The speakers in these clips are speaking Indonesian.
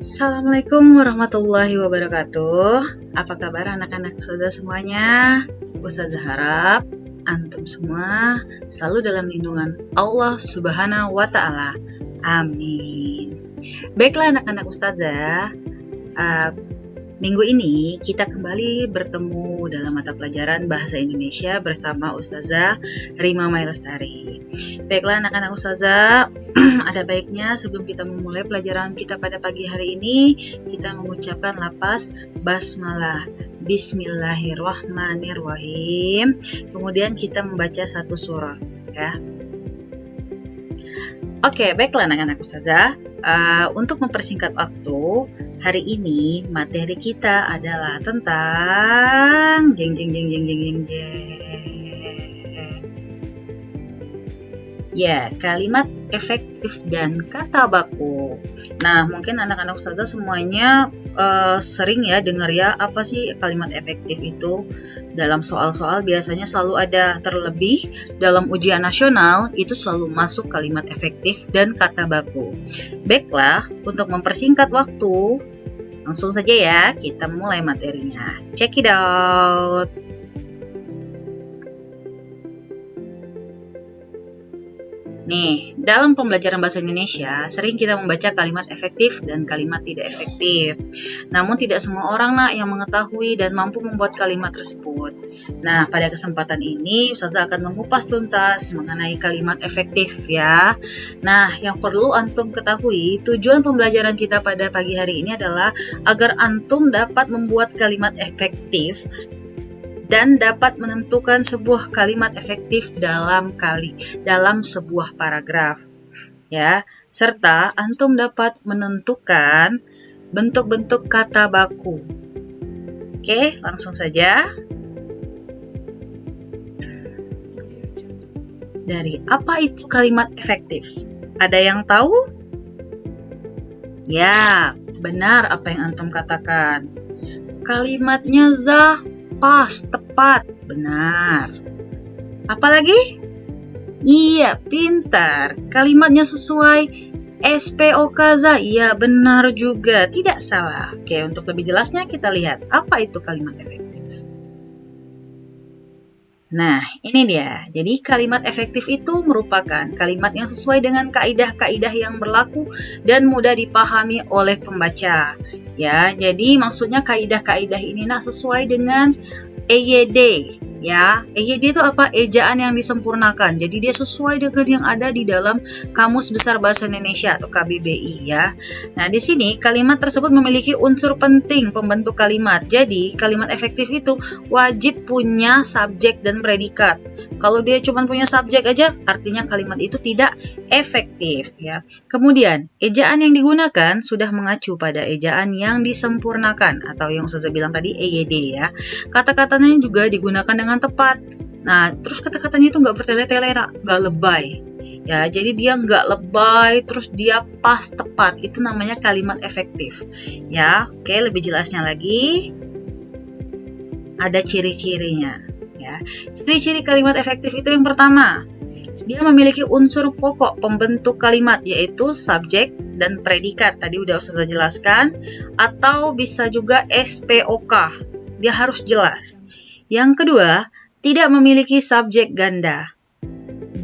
Assalamualaikum warahmatullahi wabarakatuh. Apa kabar anak-anak Ustazah semuanya? Ustazah harap antum semua selalu dalam lindungan Allah Subhanahu wa Ta'ala. Amin. Baiklah anak-anak Ustazah, minggu ini kita kembali bertemu dalam mata pelajaran Bahasa Indonesia bersama Ustazah Rima Mai Lestari. Baiklah anak-anak Ustazah, ada baiknya sebelum kita memulai pelajaran kita pada pagi hari ini, kita mengucapkan lafaz basmalah, bismillahirrahmanirrahim. Kemudian kita membaca satu surah, ya. Oke, baiklah anak-anak Ustazah. Untuk mempersingkat waktu, hari ini materi kita adalah tentang kalimat efektif dan kata baku. Nah, mungkin anak-anak Ustazah semuanya sering ya dengar ya, apa sih kalimat efektif itu? Dalam soal-soal biasanya selalu ada, terlebih dalam ujian nasional itu selalu masuk kalimat efektif dan kata baku. Baiklah, untuk mempersingkat waktu, langsung saja ya kita mulai materinya. Check it out. Nih, dalam pembelajaran bahasa Indonesia, sering kita membaca kalimat efektif dan kalimat tidak efektif. Namun tidak semua orang yang mengetahui dan mampu membuat kalimat tersebut. Nah, pada kesempatan ini, Ustazah akan mengupas tuntas mengenai kalimat efektif ya. Nah, yang perlu antum ketahui, tujuan pembelajaran kita pada pagi hari ini adalah agar antum dapat membuat kalimat efektif dan dapat menentukan sebuah kalimat efektif dalam sebuah paragraf, ya, serta antum dapat menentukan bentuk-bentuk kata baku. Oke, langsung saja. Dari apa itu kalimat efektif? Ada yang tahu? Ya, benar apa yang antum katakan. Kalimatnya pas, tepat, benar. Apalagi? Iya, pintar. Kalimatnya sesuai SPOK za, iya benar juga, tidak salah. Oke, untuk lebih jelasnya kita lihat apa itu kalimat efektif. Nah, ini dia. Jadi kalimat efektif itu merupakan kalimat yang sesuai dengan kaidah-kaidah yang berlaku dan mudah dipahami oleh pembaca. Ya, jadi maksudnya kaidah-kaidah ini sesuai dengan EYD. Ya, EYD itu apa? Ejaan yang disempurnakan. Jadi dia sesuai dengan yang ada di dalam Kamus Besar Bahasa Indonesia atau KBBI ya. Nah, di sini kalimat tersebut memiliki unsur penting pembentuk kalimat. Jadi, kalimat efektif itu wajib punya subjek dan predikat. Kalau dia cuma punya subjek aja, artinya kalimat itu tidak efektif ya. Kemudian, ejaan yang digunakan sudah mengacu pada ejaan yang disempurnakan atau yang saya bilang tadi EYD ya. Kata-katanya juga digunakan dengan tepat. Nah, terus kata-katanya itu nggak bertele-tele, nggak lebay. Ya, jadi dia nggak lebay, terus dia pas, tepat. Itu namanya kalimat efektif. Ya, oke, lebih jelasnya lagi. Ada ciri-cirinya. Ya, ciri-ciri kalimat efektif itu yang pertama, dia memiliki unsur pokok pembentuk kalimat, yaitu subjek dan predikat. Tadi udah saya jelaskan. Atau bisa juga SPOK. Dia harus jelas. Yang kedua, tidak memiliki subjek ganda.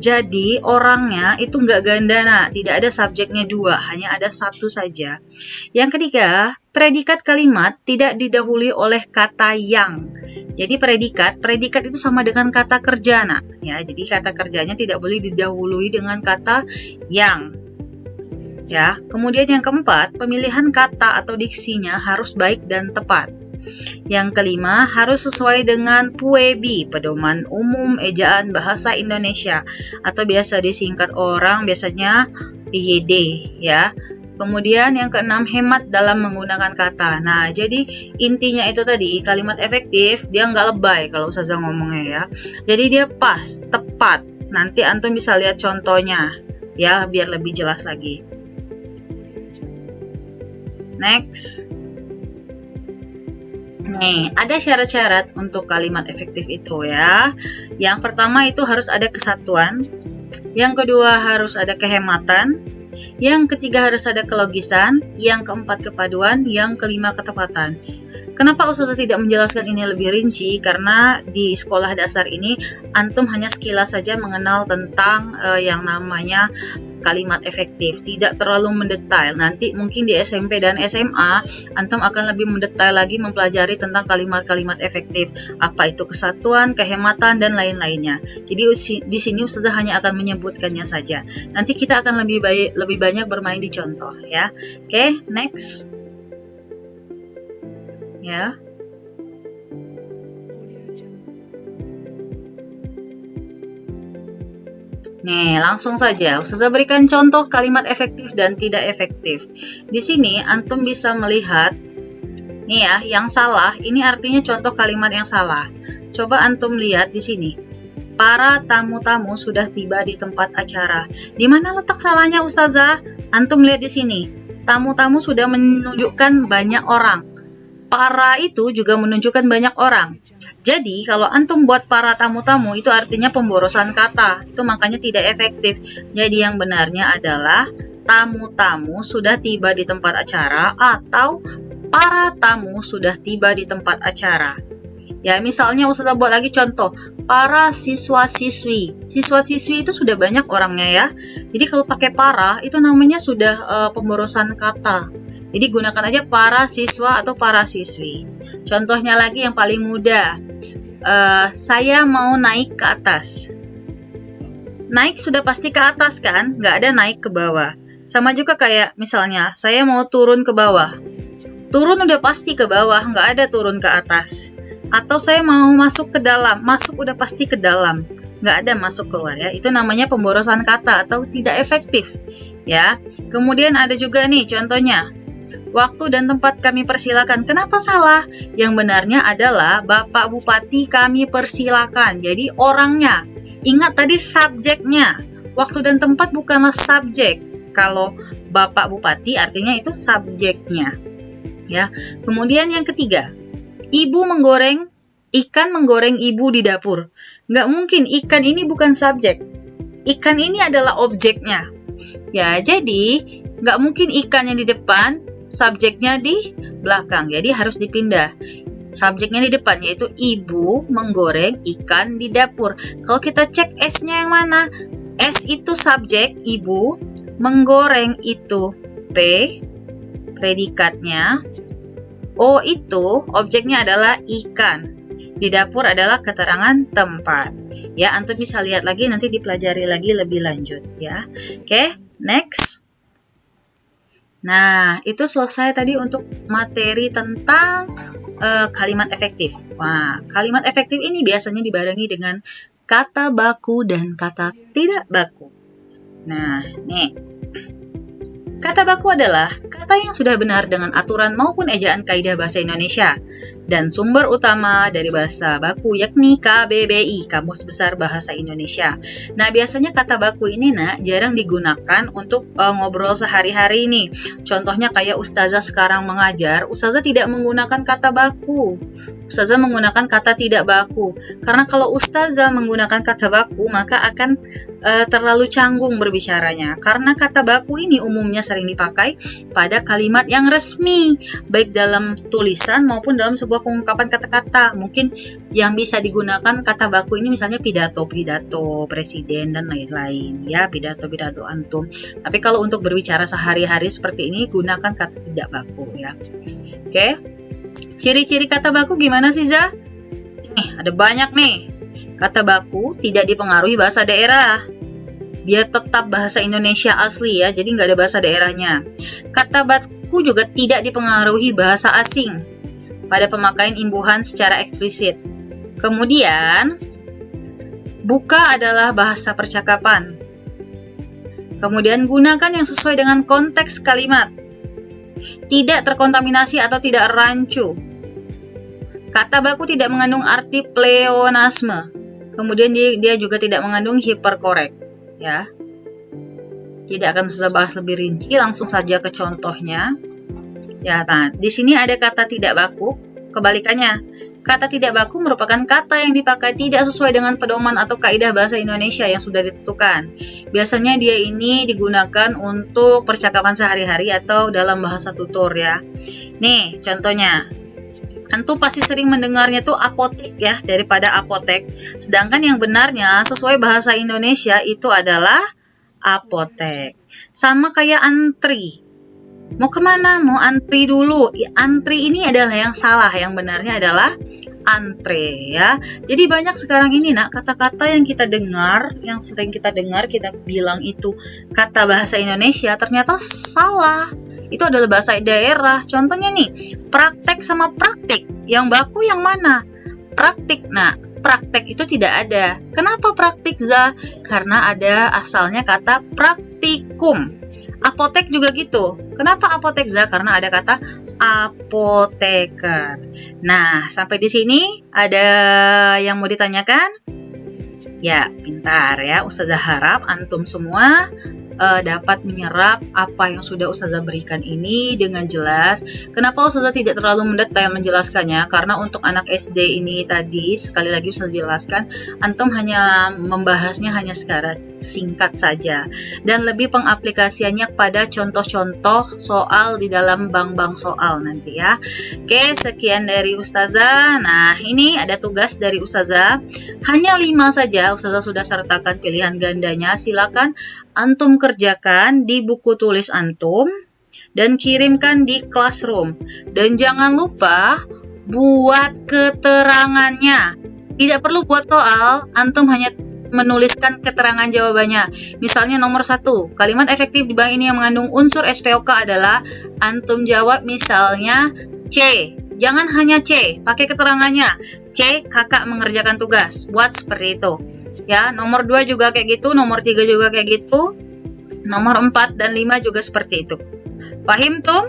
Jadi orangnya itu nggak ganda, tidak ada subjeknya dua, hanya ada satu saja. Yang ketiga, predikat kalimat tidak didahului oleh kata yang. Jadi predikat itu sama dengan kata kerja, ya. Jadi kata kerjanya tidak boleh didahului dengan kata yang. Ya, kemudian yang keempat, pemilihan kata atau diksinya harus baik dan tepat. Yang kelima, harus sesuai dengan PUEB, Pedoman Umum Ejaan Bahasa Indonesia, atau biasa disingkat orang biasanya EYD ya. Kemudian yang keenam, hemat dalam menggunakan kata. Nah, jadi intinya itu tadi, kalimat efektif dia nggak lebay kalau Ustazah ngomongnya ya. Jadi dia pas, tepat. Nanti antum bisa lihat contohnya ya, biar lebih jelas lagi. Next. Nih, ada syarat-syarat untuk kalimat efektif itu ya. Yang pertama itu harus ada kesatuan. Yang kedua harus ada kehematan. Yang ketiga harus ada kelogisan, yang keempat kepaduan, yang kelima ketepatan. Kenapa Ustazah tidak menjelaskan ini lebih rinci? Karena di sekolah dasar ini antum hanya sekilas saja mengenal tentang yang namanya kalimat efektif, tidak terlalu mendetail. Nanti mungkin di SMP dan SMA antum akan lebih mendetail lagi mempelajari tentang kalimat-kalimat efektif, apa itu kesatuan, kehematan, dan lain-lainnya. Jadi di sini Ustazah hanya akan menyebutkannya saja. Nanti kita akan lebih banyak bermain di contoh ya. Oke, next. Ya. Nih, langsung saja Ustazah berikan contoh kalimat efektif dan tidak efektif. Di sini antum bisa melihat nih ya, yang salah ini artinya contoh kalimat yang salah. Coba antum lihat di sini. Para tamu-tamu sudah tiba di tempat acara. Di mana letak salahnya Ustazah? Antum lihat di sini. Tamu-tamu sudah menunjukkan banyak orang. Para itu juga menunjukkan banyak orang. Jadi kalau antum buat para tamu-tamu itu artinya pemborosan kata, itu makanya tidak efektif. Jadi yang benarnya adalah tamu-tamu sudah tiba di tempat acara atau para tamu sudah tiba di tempat acara. Ya, misalnya Ustazah buat lagi contoh, para siswa-siswi. Siswa-siswi itu sudah banyak orangnya ya. Jadi kalau pakai para itu namanya sudah pemborosan kata. Jadi gunakan aja para siswa atau para siswi. Contohnya lagi yang paling mudah. Saya mau naik ke atas. Naik sudah pasti ke atas kan? Nggak ada naik ke bawah. Sama juga kayak misalnya, saya mau turun ke bawah. Turun udah pasti ke bawah, nggak ada turun ke atas. Atau saya mau masuk ke dalam. Masuk udah pasti ke dalam. Nggak ada masuk keluar ya. Itu namanya pemborosan kata atau tidak efektif. Ya. Kemudian ada juga nih contohnya. Waktu dan tempat kami persilakan. Kenapa salah? Yang benarnya adalah Bapak Bupati kami persilakan. Jadi orangnya. Ingat tadi subjeknya. Waktu dan tempat bukanlah subjek. Kalau Bapak Bupati artinya itu subjeknya. Ya. Kemudian yang ketiga. Ibu menggoreng, ikan menggoreng ibu di dapur. Nggak mungkin, ikan ini bukan subjek. Ikan ini adalah objeknya. Ya, jadi nggak mungkin ikan yang di depan, subjeknya di belakang, jadi harus dipindah. Subjeknya di depan, yaitu ibu menggoreng ikan di dapur. Kalau kita cek S-nya yang mana? S itu subjek, ibu, menggoreng itu P, predikatnya, O itu objeknya adalah ikan. Di dapur adalah keterangan tempat. Ya, antum bisa lihat lagi, nanti dipelajari lagi lebih lanjut ya. Oke, next. Nah, itu selesai tadi untuk materi tentang kalimat efektif. Nah, kalimat efektif ini biasanya dibarengi dengan kata baku dan kata tidak baku. Nah, nih. Kata baku adalah kata yang sudah benar dengan aturan maupun ejaan kaidah bahasa Indonesia dan sumber utama dari bahasa baku yakni KBBI, Kamus Besar Bahasa Indonesia. Nah, biasanya kata baku ini jarang digunakan untuk ngobrol sehari-hari nih. Contohnya kayak Ustazah sekarang mengajar, Ustazah tidak menggunakan kata baku. Ustazah menggunakan kata tidak baku. Karena kalau Ustazah menggunakan kata baku, maka akan terlalu canggung berbicaranya. Karena kata baku ini umumnya sering dipakai pada kalimat yang resmi, baik dalam tulisan maupun dalam sebuah pengungkapan kata-kata. Mungkin yang bisa digunakan kata baku ini misalnya pidato-pidato presiden dan lain-lain, ya, pidato-pidato antum. Tapi kalau untuk berbicara sehari-hari seperti ini, gunakan kata tidak baku, ya. Oke. Ciri-ciri kata baku gimana sih, Zah? Nih, ada banyak nih. Kata baku tidak dipengaruhi bahasa daerah. Dia tetap bahasa Indonesia asli ya, jadi nggak ada bahasa daerahnya. Kata baku juga tidak dipengaruhi bahasa asing pada pemakaian imbuhan secara eksplisit. Kemudian, buka adalah bahasa percakapan. Kemudian, gunakan yang sesuai dengan konteks kalimat. Tidak terkontaminasi atau tidak rancu. Kata baku tidak mengandung arti pleonasme. Kemudian dia juga tidak mengandung hiperkorek. Ya, tidak akan susah bahas lebih rinci, langsung saja ke contohnya. Ya, nah, di sini ada kata tidak baku, kebalikannya. Kata tidak baku merupakan kata yang dipakai tidak sesuai dengan pedoman atau kaidah bahasa Indonesia yang sudah ditentukan. Biasanya dia ini digunakan untuk percakapan sehari-hari atau dalam bahasa tutur ya. Nih, contohnya. Antum pasti sering mendengarnya tuh apotek ya, daripada apotek. Sedangkan yang benarnya sesuai bahasa Indonesia itu adalah apotek. Sama kayak antri. Mau kemana? Mau antri dulu. Ya, antri ini adalah yang salah. Yang benarnya adalah antre ya. Jadi banyak sekarang ini nak kata-kata yang kita dengar, yang sering kita dengar, kita bilang itu kata bahasa Indonesia, ternyata salah. Itu adalah bahasa daerah. Contohnya nih, praktek sama praktik. Yang baku yang mana? Praktik. Nah, praktek itu tidak ada. Kenapa praktik, Za? Karena ada asalnya kata praktikum. Apotek juga gitu. Kenapa apotek, Za? Karena ada kata apoteker. Nah, sampai di sini ada yang mau ditanyakan? Ya, pintar ya. Ustazah harap antum semua dapat menyerap apa yang sudah Ustazah berikan ini dengan jelas. Kenapa Ustazah tidak terlalu mendetail menjelaskannya? Karena untuk anak SD ini tadi, sekali lagi Ustazah jelaskan, antum hanya membahasnya hanya secara singkat saja. Dan lebih pengaplikasiannya pada contoh-contoh soal di dalam bank-bank soal nanti ya. Oke, sekian dari Ustazah. Nah, ini ada tugas dari Ustazah. Hanya 5 saja Ustazah sudah sertakan pilihan gandanya. Silakan antum kerjakan di buku tulis antum dan kirimkan di classroom. Dan jangan lupa buat keterangannya. Tidak perlu buat soal, antum hanya menuliskan keterangan jawabannya. Misalnya nomor 1, kalimat efektif di bank ini yang mengandung unsur SPOK adalah, antum jawab misalnya C. Jangan hanya C, pakai keterangannya. C, kakak mengerjakan tugas. Buat seperti itu. Ya, nomor 2 juga kayak gitu, nomor 3 juga kayak gitu. Nomor 4 dan 5 juga seperti itu. Fahim tuh?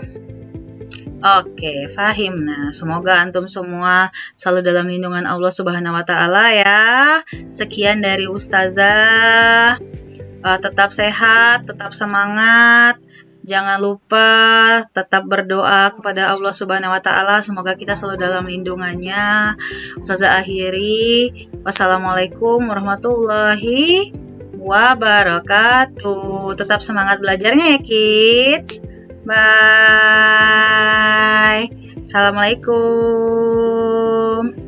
Oke, fahim. Nah, semoga antum semua selalu dalam lindungan Allah Subhanahu wa taala ya. Sekian dari Ustazah. Tetap sehat, tetap semangat. Jangan lupa tetap berdoa kepada Allah Subhanahu wa taala, semoga kita selalu dalam lindungannya. Ustazah akhiri. Wassalamualaikum warahmatullahi wabarakatuh. Tetap semangat belajarnya ya, kids. Bye. Assalamualaikum.